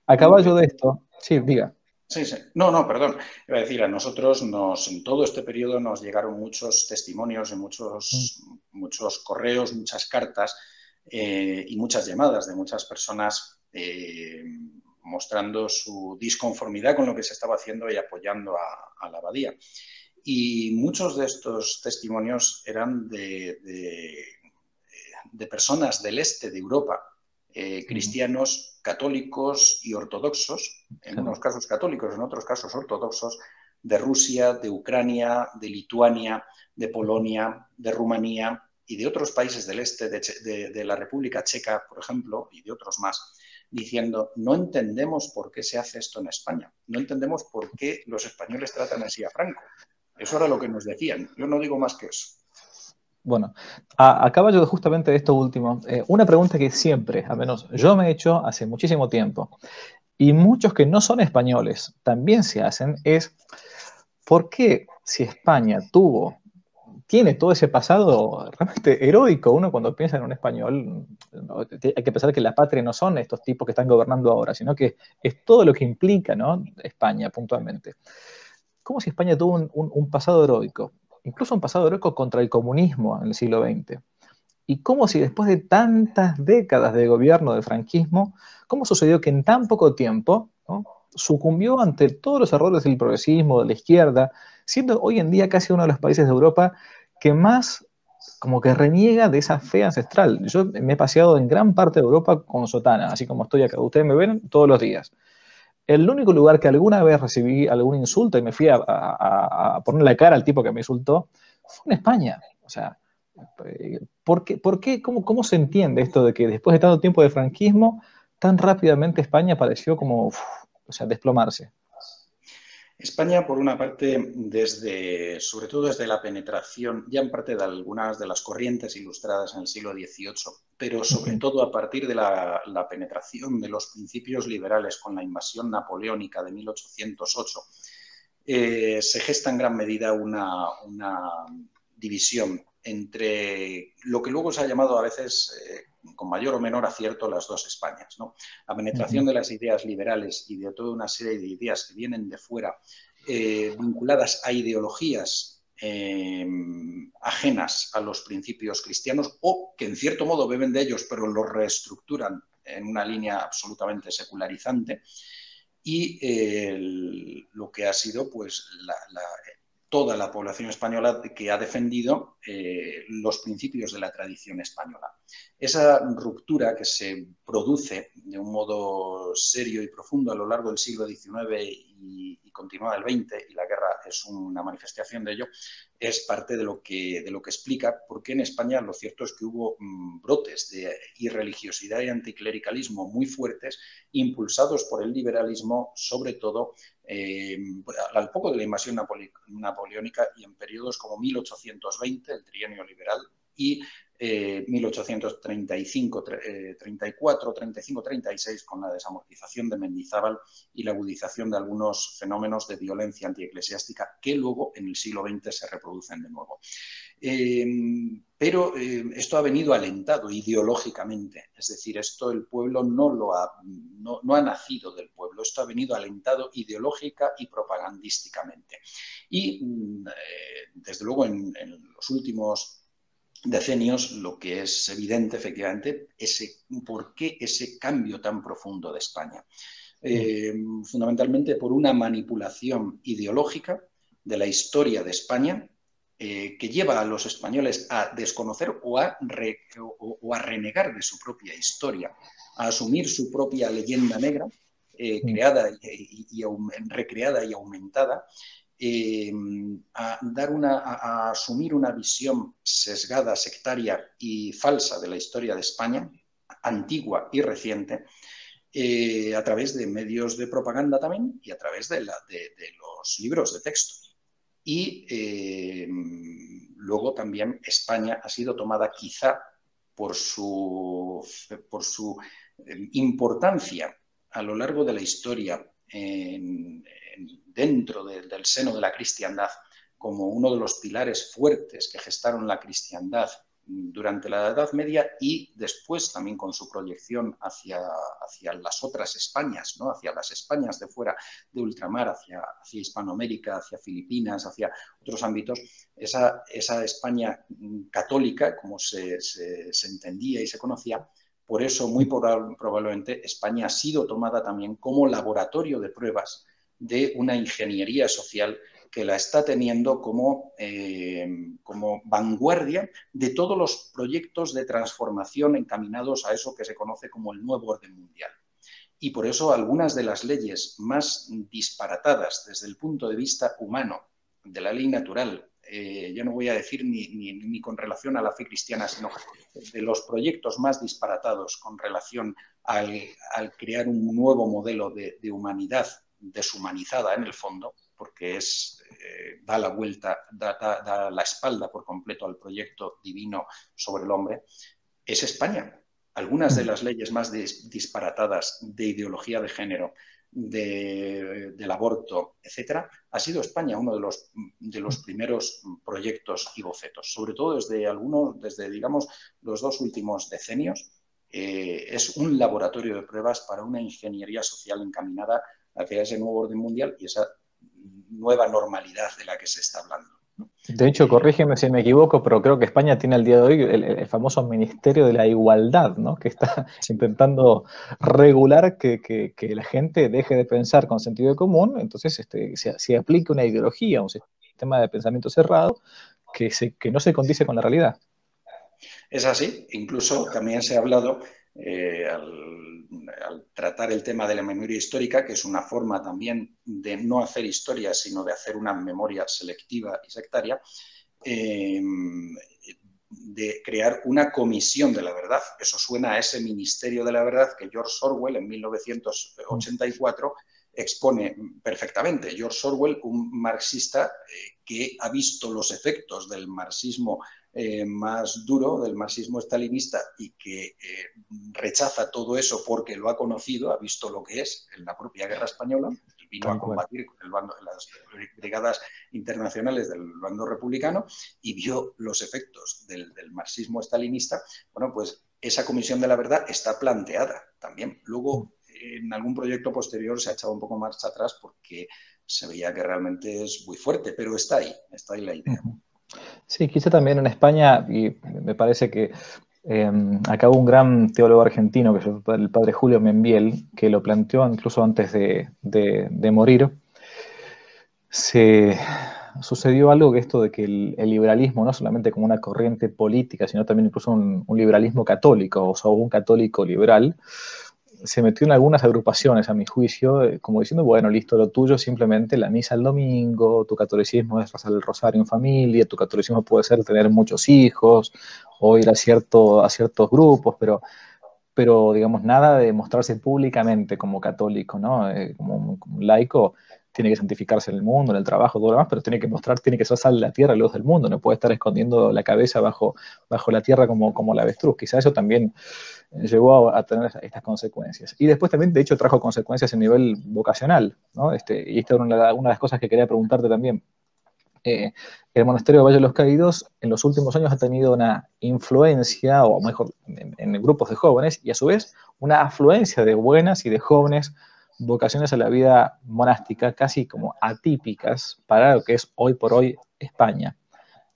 A Bueno, caballo de esto, sí, diga. sí, sí. No, perdón. Iba a decir, a nosotros en todo este periodo nos llegaron muchos testimonios y muchos correos, muchas cartas y muchas llamadas de muchas personas mostrando su disconformidad con lo que se estaba haciendo y apoyando a la abadía. Y muchos de estos testimonios eran de personas del este de Europa, cristianos católicos y ortodoxos, en Claro. unos casos católicos, en otros casos ortodoxos, de Rusia, de Ucrania, de Lituania, de Polonia, de Rumanía y de otros países del este, de la República Checa, por ejemplo, y de otros más, diciendo, no entendemos por qué se hace esto en España, no entendemos por qué los españoles tratan así a Franco. Eso era lo que nos decían, yo no digo más que eso. Bueno, a caballo de justamente esto último, una pregunta que siempre, al menos yo me he hecho hace muchísimo tiempo, y muchos que no son españoles también se hacen, es ¿por qué si España tiene todo ese pasado realmente heroico? Uno cuando piensa en un español, ¿no? Hay que pensar que la patria no son estos tipos que están gobernando ahora, sino que es todo lo que implica, ¿no? España puntualmente. ¿Cómo si España tuvo un pasado heroico? Incluso un pasado heroico contra el comunismo en el siglo XX. ¿Y cómo si después de tantas décadas de gobierno del franquismo, cómo sucedió que en tan poco tiempo, ¿no?, sucumbió ante todos los errores del progresismo, de la izquierda, siendo hoy en día casi uno de los países de Europa que más como que reniega de esa fe ancestral? Yo me he paseado en gran parte de Europa con sotana, así como estoy acá. Ustedes me ven todos los días. El único lugar que alguna vez recibí algún insulto y me fui a poner la cara al tipo que me insultó fue en España. O sea, cómo se entiende esto de que después de tanto tiempo de franquismo, tan rápidamente España pareció como, o sea, desplomarse? España, por una parte, sobre todo desde la penetración, ya en parte de algunas de las corrientes ilustradas en el siglo XVIII, pero sobre todo a partir de la penetración de los principios liberales con la invasión napoleónica de 1808, se gesta en gran medida una división entre lo que luego se ha llamado a veces, con mayor o menor acierto, las dos Españas, ¿no? La penetración de las ideas liberales y de toda una serie de ideas que vienen de fuera, vinculadas a ideologías ajenas a los principios cristianos o que en cierto modo beben de ellos, pero los reestructuran en una línea absolutamente secularizante, y lo que ha sido pues toda la población española que ha defendido los principios de la tradición española. Esa ruptura que se produce de un modo serio y profundo a lo largo del siglo XIX y continúa el XX, y la guerra es una manifestación de ello, es parte de lo que explica por qué en España lo cierto es que hubo brotes de irreligiosidad y anticlericalismo muy fuertes, impulsados por el liberalismo, sobre todo al poco de la invasión napoleónica y en periodos como 1820, el trienio liberal, y 1835, 34, 35, 36, con la desamortización de Mendizábal y la agudización de algunos fenómenos de violencia antieclesiástica que luego en el siglo XX se reproducen de nuevo. Pero esto ha venido alentado ideológicamente, es decir, esto el pueblo no ha nacido del pueblo, esto ha venido alentado ideológica y propagandísticamente. Y desde luego en los últimos decenios lo que es evidente efectivamente es por qué ese cambio tan profundo de España. Fundamentalmente por una manipulación ideológica de la historia de España, que lleva a los españoles a desconocer o a renegar de su propia historia, a asumir su propia leyenda negra, creada y recreada y aumentada, a asumir una visión sesgada, sectaria y falsa de la historia de España, antigua y reciente, a través de medios de propaganda también y a través de los libros de texto. Y luego también España ha sido tomada quizá por su importancia a lo largo de la historia dentro del seno de la cristiandad, como uno de los pilares fuertes que gestaron la cristiandad durante la Edad Media y después también con su proyección hacia las otras Españas, ¿no? Hacia las Españas de fuera de ultramar, hacia Hispanoamérica, hacia Filipinas, hacia otros ámbitos. Esa España católica, como se entendía y se conocía, por eso muy probablemente España ha sido tomada también como laboratorio de pruebas de una ingeniería social que la está teniendo como vanguardia de todos los proyectos de transformación encaminados a eso que se conoce como el nuevo orden mundial. Y por eso algunas de las leyes más disparatadas desde el punto de vista humano, de la ley natural, yo no voy a decir ni con relación a la fe cristiana, sino de los proyectos más disparatados con relación al crear un nuevo modelo de humanidad deshumanizada en el fondo, porque da la vuelta, da la espalda por completo al proyecto divino sobre el hombre, es España. Algunas de las leyes más disparatadas de ideología de género, del aborto, etcétera, ha sido España uno de los primeros proyectos y bocetos, sobre todo desde digamos los 2 últimos decenios. Es un laboratorio de pruebas para una ingeniería social encaminada hacia ese nuevo orden mundial y esa nueva normalidad de la que se está hablando. De hecho, corrígeme si me equivoco, pero creo que España tiene al día de hoy el famoso Ministerio de la Igualdad, ¿no? Que está intentando regular que la gente deje de pensar con sentido común, entonces se aplique una ideología, un sistema de pensamiento cerrado que no se condice con la realidad. Es así, incluso también se ha hablado al tratar el tema de la memoria histórica, que es una forma también de no hacer historia, sino de hacer una memoria selectiva y sectaria, de crear una comisión de la verdad. Eso suena a ese ministerio de la verdad que George Orwell en 1984 expone perfectamente. George Orwell, un marxista que ha visto los efectos del marxismo más duro, del marxismo estalinista, y que rechaza todo eso porque lo ha conocido, ha visto lo que es en la propia guerra española, vino a combatir con las brigadas internacionales del bando republicano y vio los efectos del marxismo estalinista. Bueno, pues esa comisión de la verdad está planteada también. Luego, en algún proyecto posterior se ha echado un poco marcha atrás porque se veía que realmente es muy fuerte, pero está ahí la idea. Sí, quizá también en España, y me parece que acá hubo un gran teólogo argentino, que fue el padre Julio Membiel, que lo planteó incluso antes de morir. Sucedió algo que esto de que el liberalismo, no solamente como una corriente política, sino también incluso un liberalismo católico, o sea, un católico liberal, se metió en algunas agrupaciones, a mi juicio, como diciendo, bueno, listo, lo tuyo es simplemente la misa el domingo, tu catolicismo es rezar el rosario en familia, tu catolicismo puede ser tener muchos hijos o ir a ciertos grupos, pero digamos, nada de mostrarse públicamente como católico, ¿no? Como un laico tiene que santificarse en el mundo, en el trabajo, todo lo demás, pero tiene que ser sal de la tierra, luz del mundo, no puede estar escondiendo la cabeza bajo la tierra como la avestruz. Quizá eso también llegó a tener estas consecuencias. Y después también, de hecho, trajo consecuencias a nivel vocacional, ¿no? Y esta era una de las cosas que quería preguntarte también. Eh, el monasterio de Valle de los Caídos en los últimos años ha tenido una influencia, o mejor, en grupos de jóvenes, y a su vez una afluencia de buenas y de jóvenes vocaciones a la vida monástica, casi como atípicas para lo que es hoy por hoy España.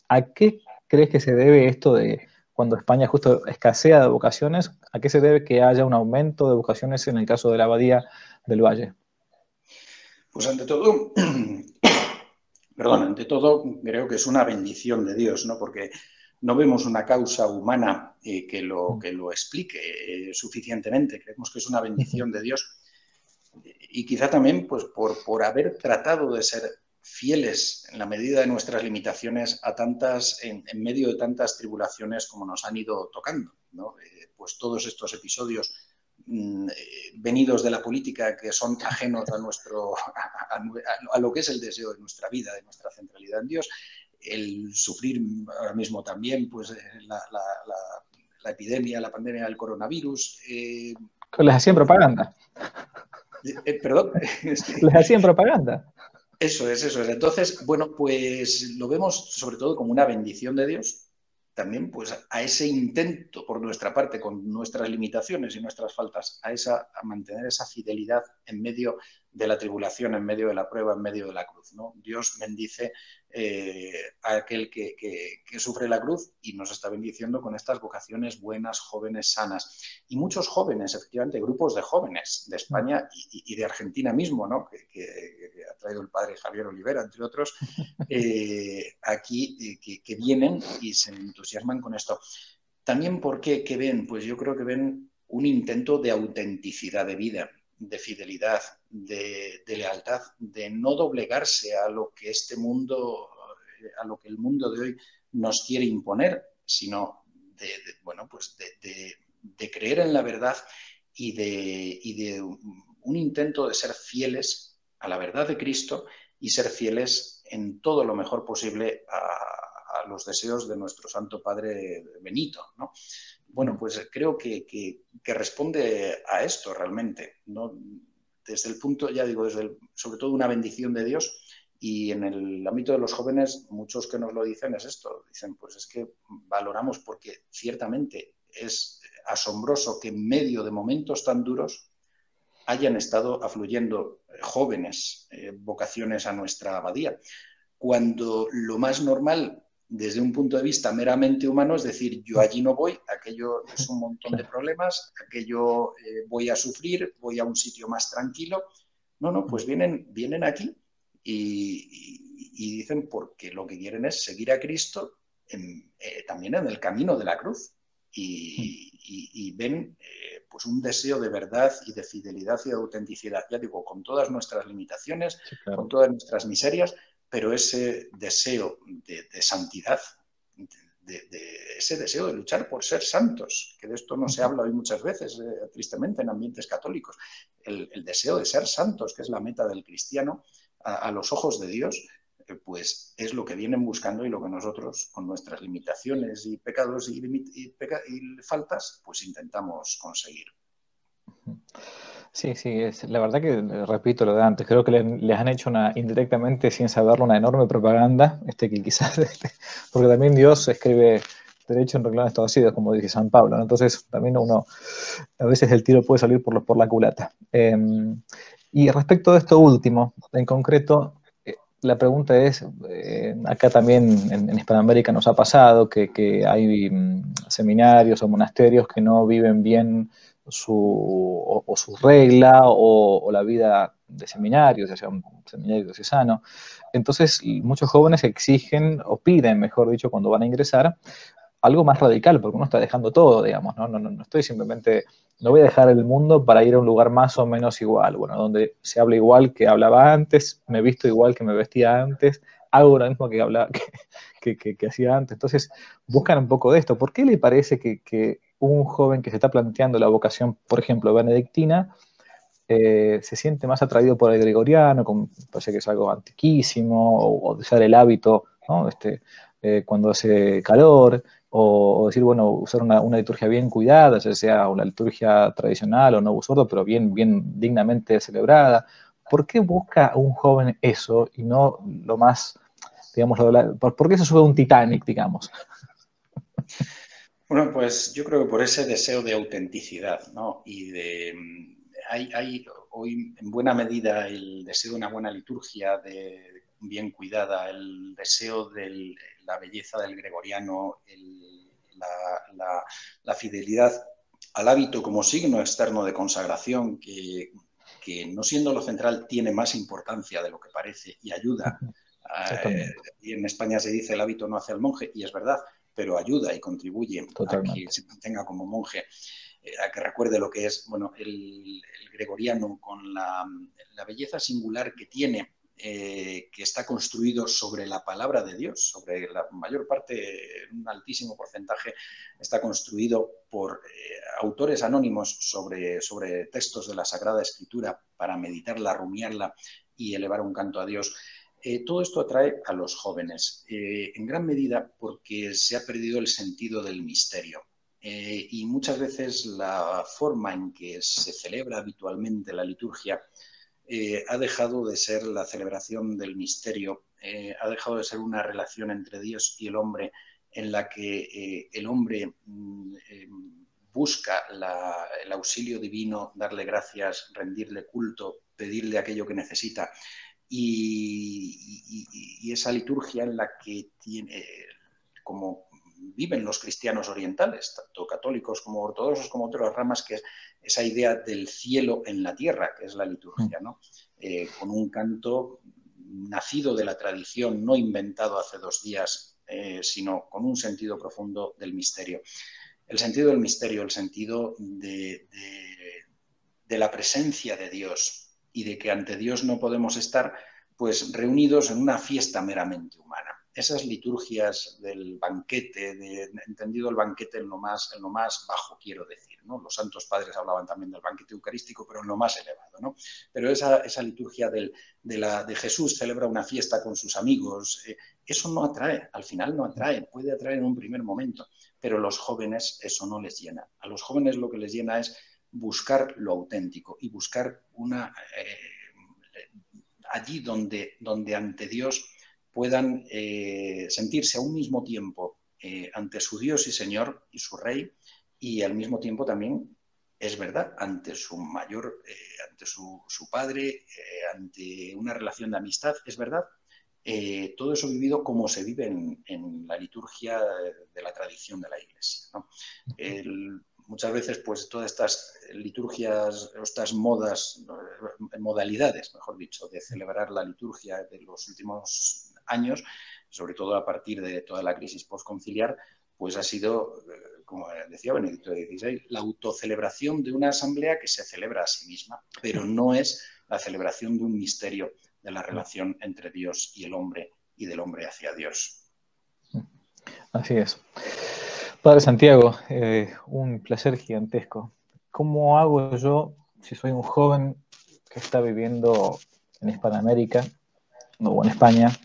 ¿A qué crees que se debe esto de cuando España justo escasea de vocaciones? ¿A qué se debe que haya un aumento de vocaciones en el caso de la Abadía del Valle? Pues ante todo, perdón, ante todo creo que es una bendición de Dios, ¿no? Porque no vemos una causa humana que lo explique suficientemente. Creemos que es una bendición de Dios y quizá también pues por haber tratado de ser fieles en la medida de nuestras limitaciones a en medio de tantas tribulaciones como nos han ido tocando, ¿no? Pues todos estos episodios venidos de la política que son ajenos a lo que es el deseo de nuestra vida, de nuestra centralidad en Dios, el sufrir ahora mismo también pues la epidemia, la pandemia del coronavirus. Les hacían propaganda. Perdón. Les hacían propaganda. Eso es, eso es. Entonces, bueno, pues lo vemos sobre todo como una bendición de Dios, también pues a ese intento por nuestra parte, con nuestras limitaciones y nuestras faltas, a mantener esa fidelidad en medio de la tribulación, en medio de la prueba, en medio de la cruz, ¿no? Dios bendice a aquel que sufre la cruz y nos está bendiciendo con estas vocaciones buenas, jóvenes, sanas. Y muchos jóvenes, efectivamente, grupos de jóvenes de España y de Argentina mismo, ¿no? que ha traído el padre Javier Olivera, entre otros, aquí que vienen y se entusiasman con esto. También, ¿por qué? ¿Qué ven? Pues yo creo que ven un intento de autenticidad de vida, de fidelidad, de lealtad, de no doblegarse a lo que este mundo, a lo que el mundo de hoy nos quiere imponer, sino de creer en la verdad y de un intento de ser fieles a la verdad de Cristo y ser fieles en todo lo mejor posible a los deseos de nuestro Santo Padre Benito, ¿no? Bueno, pues creo que responde a esto realmente, ¿no? Desde el punto, ya digo, sobre todo una bendición de Dios. Y en el ámbito de los jóvenes, muchos que nos lo dicen es esto. Dicen, pues es que valoramos porque ciertamente es asombroso que en medio de momentos tan duros hayan estado afluyendo jóvenes vocaciones a nuestra abadía, cuando lo más normal desde un punto de vista meramente humano es decir, yo allí no voy, aquello es un montón de problemas, aquello voy a sufrir, voy a un sitio más tranquilo. No, pues vienen aquí y dicen porque lo que quieren es seguir a Cristo también en el camino de la cruz y ven pues un deseo de verdad y de fidelidad y de autenticidad, ya digo, con todas nuestras limitaciones, sí, claro, con todas nuestras miserias, pero ese deseo de santidad, ese deseo de luchar por ser santos, que de esto no se habla hoy muchas veces, tristemente, en ambientes católicos, el deseo de ser santos, que es la meta del cristiano, a los ojos de Dios, pues es lo que vienen buscando y lo que nosotros, con nuestras limitaciones y pecados y faltas, pues intentamos conseguir. Sí, la verdad que, repito lo de antes, creo que les han hecho indirectamente, sin saberlo, una enorme propaganda, que quizás, porque también Dios escribe derecho en renglones torcidos, como dice San Pablo, ¿no? Entonces también a veces el tiro puede salir por la culata. Y respecto de esto último, en concreto, la pregunta es, acá también en Hispanoamérica nos ha pasado que hay seminarios o monasterios que no viven bien su regla o la vida de seminarios, ya sea un seminario diocesano. Entonces, muchos jóvenes exigen o piden, mejor dicho, cuando van a ingresar, algo más radical, porque uno está dejando todo, digamos, ¿no? No estoy simplemente, no voy a dejar el mundo para ir a un lugar más o menos igual, bueno, donde se habla igual que hablaba antes, me visto igual que me vestía antes, hago lo mismo que hablaba, que hacía antes. Entonces, buscan un poco de esto. ¿Por qué le parece que un joven que se está planteando la vocación, por ejemplo, benedictina, se siente más atraído por el gregoriano, como parece que es algo antiquísimo, o usar el hábito, ¿no? Cuando hace calor, o decir, bueno, usar una liturgia bien cuidada, ya sea una liturgia tradicional o no sordo, pero bien dignamente celebrada? ¿Por qué busca un joven eso y no lo más, digamos, por qué se sube a un Titanic, digamos? Bueno, pues yo creo que por ese deseo de autenticidad, ¿no? Hay hoy en buena medida el deseo de una buena liturgia, bien cuidada, el deseo de la belleza del gregoriano, la fidelidad al hábito como signo externo de consagración, que no siendo lo central tiene más importancia de lo que parece y ayuda. Totalmente, Y en España se dice el hábito no hace al monje, y es verdad, pero ayuda y contribuye a que totalmente. se mantenga como monje, a que recuerde lo que es, bueno, el gregoriano con la belleza singular que tiene, que está construido sobre la palabra de Dios, sobre la mayor parte, un altísimo porcentaje, está construido por autores anónimos sobre textos de la Sagrada Escritura para meditarla, rumiarla y elevar un canto a Dios. Todo esto atrae a los jóvenes, en gran medida porque se ha perdido el sentido del misterio. Y muchas veces la forma en que se celebra habitualmente la liturgia ha dejado de ser la celebración del misterio, ha dejado de ser una relación entre Dios y el hombre en la que el hombre busca el auxilio divino, darle gracias, rendirle culto, pedirle aquello que necesita. Y esa liturgia en la que tiene, como viven los cristianos orientales, tanto católicos como ortodoxos, como otras ramas, que es esa idea del cielo en la tierra, que es la liturgia, ¿no? Con un canto nacido de la tradición, no inventado hace 2 días, sino con un sentido profundo del misterio. El sentido del misterio, el sentido de la presencia de Dios y de que ante Dios no podemos estar pues reunidos en una fiesta meramente humana. Esas liturgias del banquete, entendido el banquete en lo más bajo, quiero decir, ¿no? Los santos padres hablaban también del banquete eucarístico, pero en lo más elevado, ¿no? Pero esa liturgia de Jesús celebra una fiesta con sus amigos, eso no atrae, al final no atrae, puede atraer en un primer momento, pero a los jóvenes eso no les llena. A los jóvenes lo que les llena es buscar lo auténtico y buscar allí donde ante Dios puedan sentirse a un mismo tiempo ante su Dios y Señor y su Rey, y al mismo tiempo también, es verdad, ante su mayor, ante su padre, ante una relación de amistad, es verdad. Todo eso vivido como se vive en la liturgia de la tradición de la Iglesia, ¿no? Muchas veces, pues, todas estas liturgias, estas modalidades, mejor dicho, de celebrar la liturgia de los últimos años, sobre todo a partir de toda la crisis postconciliar, pues ha sido, como decía Benedicto XVI, la autocelebración de una asamblea que se celebra a sí misma, pero no es la celebración de un misterio de la relación entre Dios y el hombre y del hombre hacia Dios. Así es. Padre Santiago, un placer gigantesco. ¿Cómo hago yo si soy un joven que está viviendo en Hispanoamérica o en España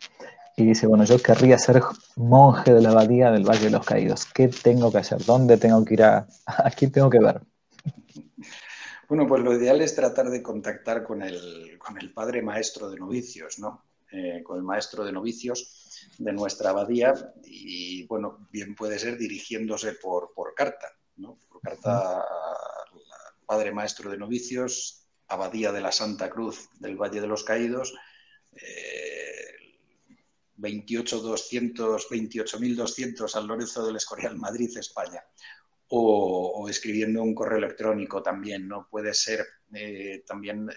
y dice, bueno, yo querría ser monje de la abadía del Valle de los Caídos? ¿Qué tengo que hacer? ¿Dónde tengo que ir a quién tengo que ver? Bueno, pues lo ideal es tratar de contactar con el padre maestro de novicios, ¿no? Con el maestro de novicios de nuestra abadía, y bueno, bien puede ser dirigiéndose por carta, ¿no? Por carta al padre maestro de novicios, Abadía de la Santa Cruz del Valle de los Caídos, 28.200 San Lorenzo del Escorial, Madrid, España. O escribiendo un correo electrónico también, ¿no? Puede ser También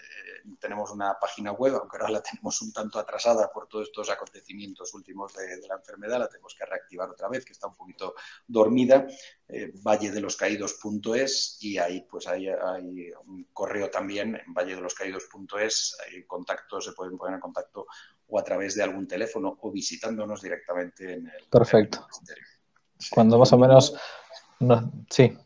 tenemos una página web, aunque ahora la tenemos un tanto atrasada por todos estos acontecimientos últimos de la enfermedad, la tenemos que reactivar otra vez, que está un poquito dormida, valledeloscaídos.es, y ahí pues hay un correo también en valledeloscaídos.es, hay contactos, se pueden poner en contacto o a través de algún teléfono o visitándonos directamente en el ministerio. Sí, cuando más o menos... sí.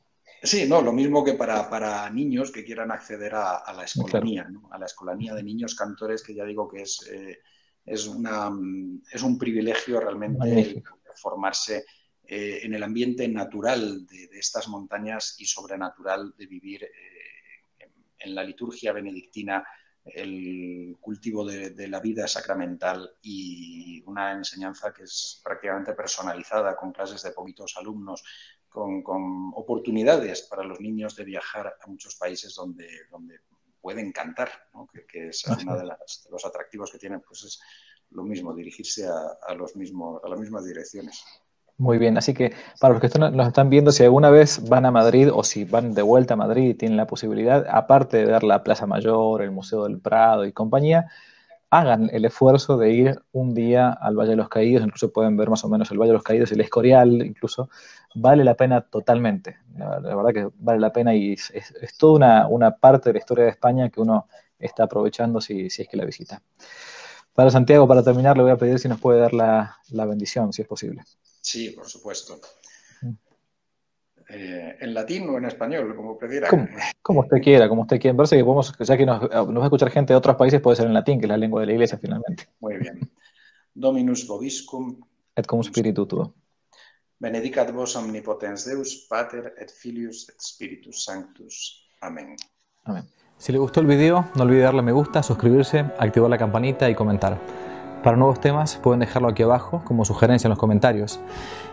Sí, no, lo mismo que para niños que quieran acceder a la escolanía, claro, ¿no? A la escolanía de niños cantores, que ya digo que es un privilegio realmente formarse en el ambiente natural de estas montañas y sobrenatural de vivir en la liturgia benedictina, el cultivo de la vida sacramental y una enseñanza que es prácticamente personalizada, con clases de poquitos alumnos, con oportunidades para los niños de viajar a muchos países donde pueden cantar, ¿no? que es uno de los atractivos que tienen, pues es lo mismo, dirigirse a las mismas direcciones. Muy bien, así que para los que nos están viendo, si alguna vez van a Madrid o si van de vuelta a Madrid y tienen la posibilidad, aparte de ver la Plaza Mayor, el Museo del Prado y compañía, hagan el esfuerzo de ir un día al Valle de los Caídos, incluso pueden ver más o menos el Valle de los Caídos y el Escorial, incluso, vale la pena totalmente, la verdad que vale la pena y es toda una parte de la historia de España que uno está aprovechando si es que la visita. Para Santiago, para terminar, le voy a pedir si nos puede dar la bendición, si es posible. Sí, por supuesto. ¿En latín o en español, como prefiera? Como usted quiera, como usted quiera. Me parece que podemos, ya que nos va a escuchar gente de otros países, puede ser en latín, que es la lengua de la iglesia finalmente. Muy bien. Dominus vobiscum. Et cum spiritu tuo. Benedicat vos omnipotens Deus, Pater et Filius et Spiritus Sanctus. Amén. Amén. Si le gustó el video, no olvide darle me gusta, suscribirse, activar la campanita y comentar. Para nuevos temas pueden dejarlo aquí abajo como sugerencia en los comentarios.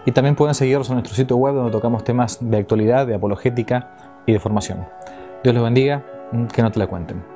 Y también pueden seguirnos en nuestro sitio web donde tocamos temas de actualidad, de apologética y de formación. Dios los bendiga, que no te la cuenten.